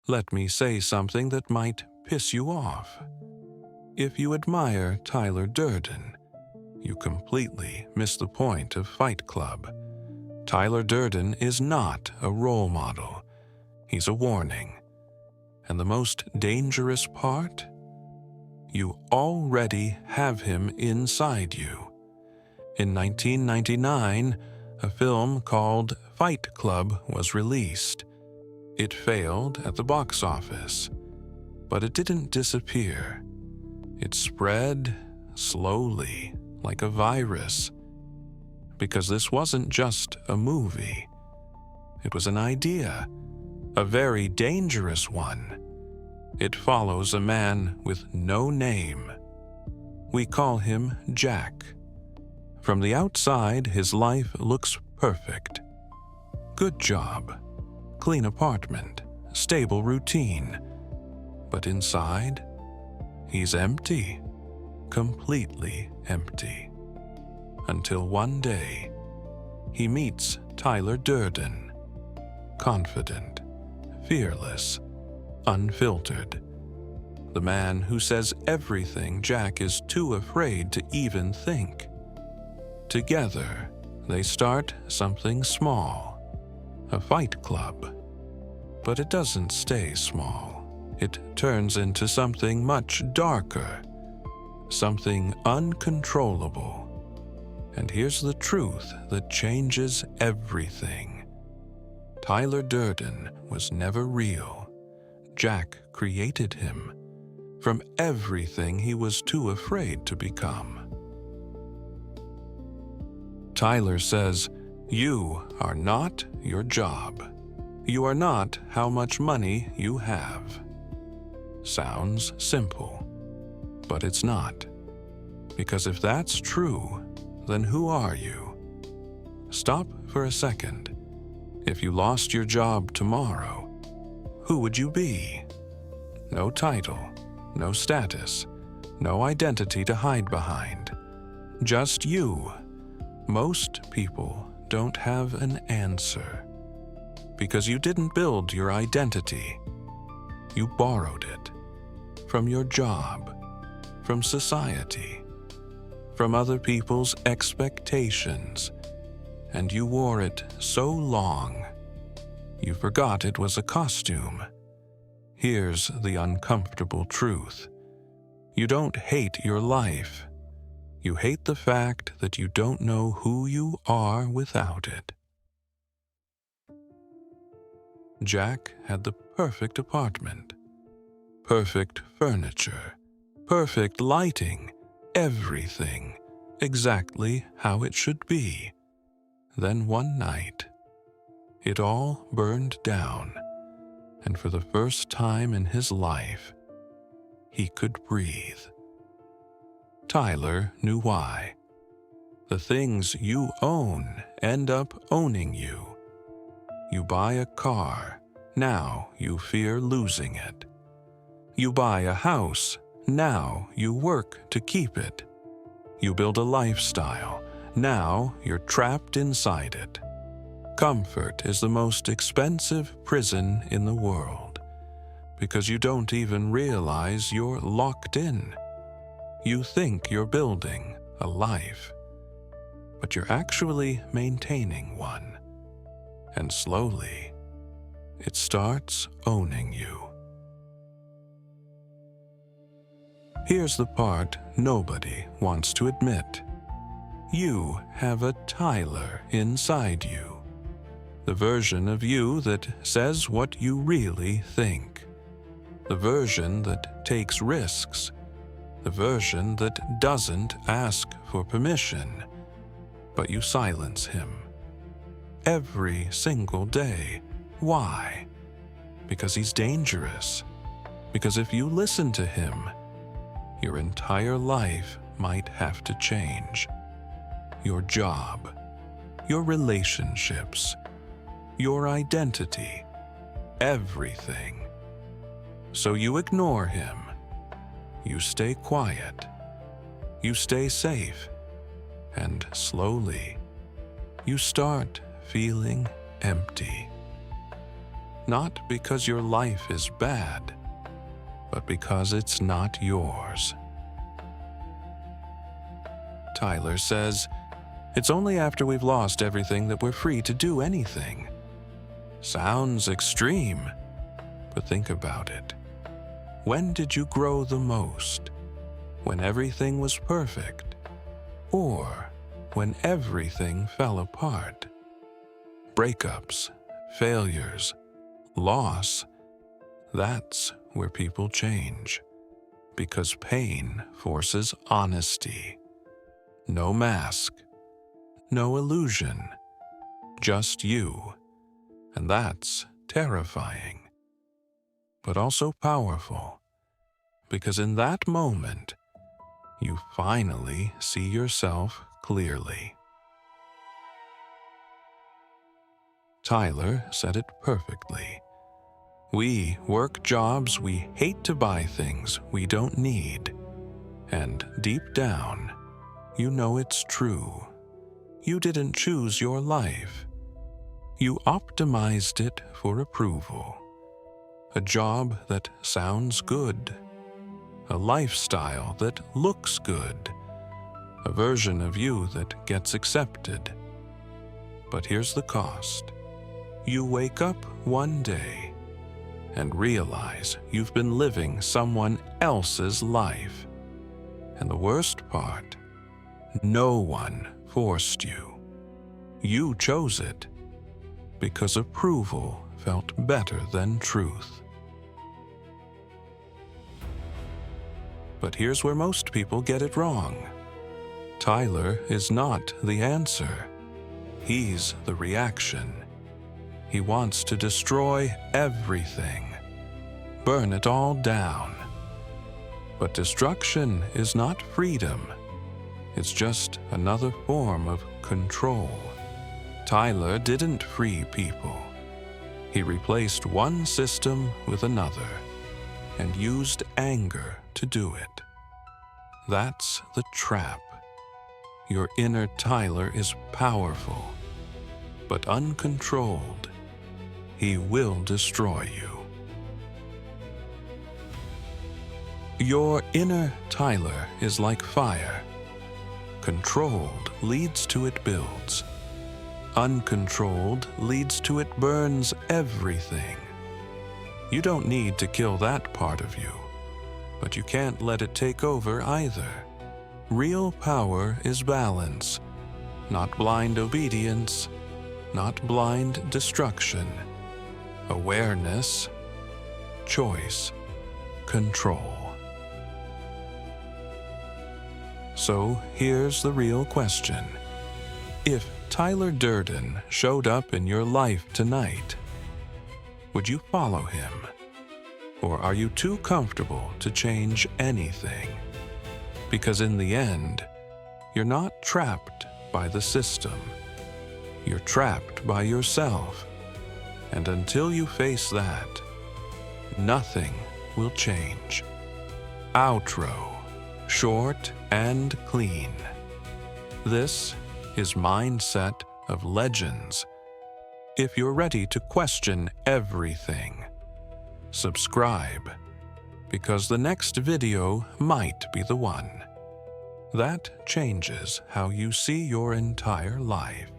Let me say something that might piss you off. If you admire Tyler Durden, you completely miss the point of Fight Club. Tyler Durden is not a role model. He's a warning. And the most dangerous part? You already have him inside you. In 1999, a film called Fight Club was released. It failed at the box office, but it didn't disappear. It spread slowly, like a virus. Because this wasn't just a movie. It was an idea, a very dangerous one. It follows a man with no name. We call him Jack. From the outside, his life looks perfect. Good job, clean apartment, stable routine. But inside, he's empty, completely empty. Until one day, he meets Tyler Durden, confident, fearless, unfiltered. The man who says everything Jack is too afraid to even think. Together, they start something small, a fight club. But it doesn't stay small. It turns into something much darker, something uncontrollable. And here's the truth that changes everything. Tyler Durden was never real. Jack created him from everything he was too afraid to become. Tyler says, "You are not your job. You are not how much money you have." Sounds simple, but it's not. Because if that's true, then who are you? Stop for a second. If you lost your job tomorrow, who would you be? No title, no status, no identity to hide behind. Just you. Most people don't have an answer. Because you didn't build your identity. You borrowed it. From your job, from society, from other people's expectations, and you wore it so long, you forgot it was a costume. Here's the uncomfortable truth. You don't hate your life. You hate the fact that you don't know who you are without it. Jack had the perfect apartment, perfect furniture, perfect lighting, everything exactly how it should be. Then one night, it all burned down, and for the first time in his life, he could breathe. Tyler knew why. The things you own end up owning you. You buy a car, now you fear losing it. You buy a house, now you work to keep it. You build a lifestyle, now you're trapped inside it. Comfort is the most expensive prison in the world, because you don't even realize you're locked in. You think you're building a life, but you're actually maintaining one. And slowly, it starts owning you. Here's the part nobody wants to admit. You have a Tyler inside you. The version of you that says what you really think. The version that takes risks. The version that doesn't ask for permission. But you silence him. Every single day. Why? Because he's dangerous. Because if you listen to him, your entire life might have to change. Your job, your relationships, your identity, everything. So you ignore him. You stay quiet. You stay safe. And slowly, you start feeling empty. not because your life is bad, but because it's not yours. Tyler says, "It's only after we've lost everything that we're free to do anything." Sounds extreme, but think about it. When did you grow the most? When everything was perfect? Or when everything fell apart? Breakups, failures, loss, that's where people change. Because pain forces honesty. No mask, no illusion, just you. And that's terrifying, but also powerful, because in that moment, you finally see yourself clearly. Tyler said it perfectly. We work jobs we hate to buy things we don't need. And deep down, you know it's true. You didn't choose your life. You optimized it for approval. A job that sounds good. A lifestyle that looks good. A version of you that gets accepted. But here's the cost. You wake up one day and realize you've been living someone else's life. And the worst part, no one forced you. You chose it because approval felt better than truth. But here's where most people get it wrong. Tyler is not the answer. He's the reaction. He wants to destroy everything, burn it all down. But destruction is not freedom. It's just another form of control. Tyler didn't free people. He replaced one system with another and used anger to do it. That's the trap. Your inner Tyler is powerful, but uncontrolled. He will destroy you. Your inner Tyler is like fire. Controlled leads to it builds. Uncontrolled leads to it burns everything. You don't need to kill that part of you, but you can't let it take over either. Real power is balance, not blind obedience, not blind destruction. Awareness, choice, control. So here's the real question. If Tyler Durden showed up in your life tonight, would you follow him? Or are you too comfortable to change anything? Because in the end, you're not trapped by the system. You're trapped by yourself. And until you face that, nothing will change. Outro, short and clean. This is Mindset of Legends. If you're ready to question everything, subscribe, because the next video might be the one. That changes how you see your entire life.